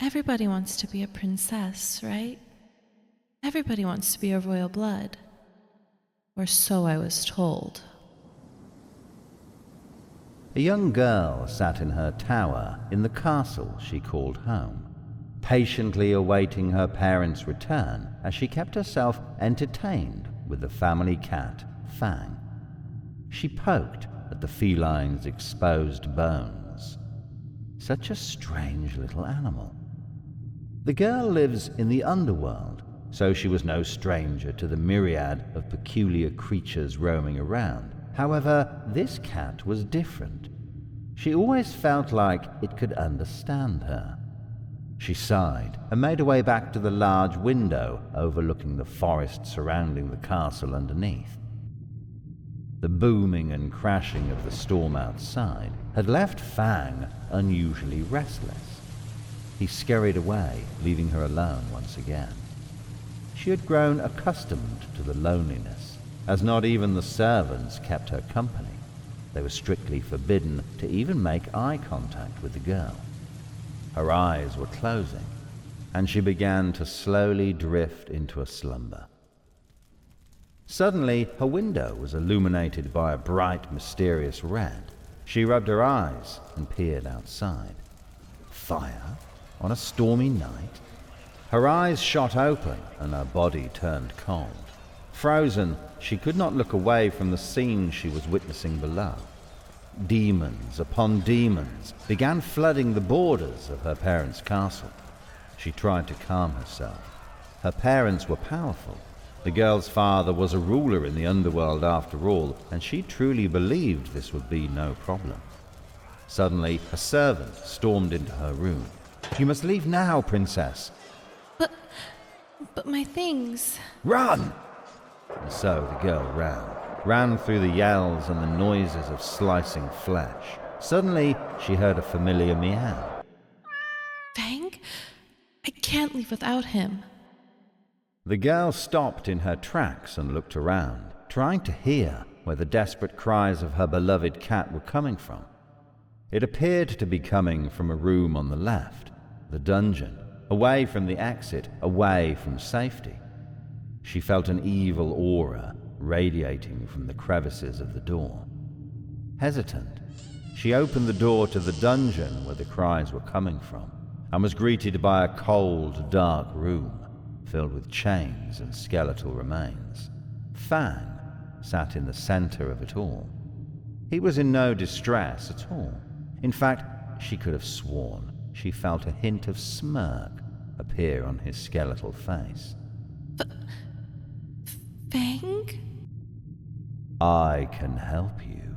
Everybody wants to be a princess, right? Everybody wants to be a royal blood. Or so I was told. A young girl sat in her tower in the castle she called home, patiently awaiting her parents' return as she kept herself entertained with the family cat, Fang. She poked at the feline's exposed bones. Such a strange little animal. The girl lives in the underworld, so she was no stranger to the myriad of peculiar creatures roaming around. However, this cat was different. She always felt like it could understand her. She sighed and made her way back to the large window overlooking the forest surrounding the castle underneath. The booming and crashing of the storm outside had left Fang unusually restless. He scurried away, leaving her alone once again. She had grown accustomed to the loneliness, as not even the servants kept her company. They were strictly forbidden to even make eye contact with the girl. Her eyes were closing, and she began to slowly drift into a slumber. Suddenly, her window was illuminated by a bright, mysterious red. She rubbed her eyes and peered outside. Fire? On a stormy night? Her eyes shot open and her body turned cold. Frozen, she could not look away from the scene she was witnessing below. Demons upon demons began flooding the borders of her parents' castle. She tried to calm herself. Her parents were powerful. The girl's father was a ruler in the underworld after all, and she truly believed this would be no problem. Suddenly, a servant stormed into her room. "You must leave now, princess." But my things... "Run!" And so the girl ran through the yells and the noises of slicing flesh. Suddenly, she heard a familiar meow. Fang? I can't leave without him. The girl stopped in her tracks and looked around, trying to hear where the desperate cries of her beloved cat were coming from. It appeared to be coming from a room on the left, the dungeon, away from the exit, away from safety. She felt an evil aura radiating from the crevices of the door. Hesitant, she opened the door to the dungeon where the cries were coming from, and was greeted by a cold, dark room filled with chains and skeletal remains. Fang sat in the center of it all. He was in no distress at all. In fact, she could have sworn she felt a hint of smirk appear on his skeletal face. Fang? "I can help you."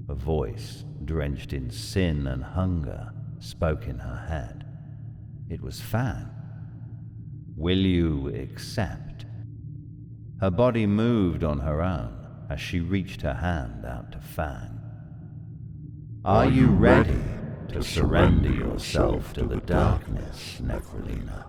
A voice, drenched in sin and hunger, spoke in her head. It was Fang. "Will you accept?" Her body moved on her own as she reached her hand out to Fang. "Are you ready to surrender yourself to the darkness, Nekrolina?"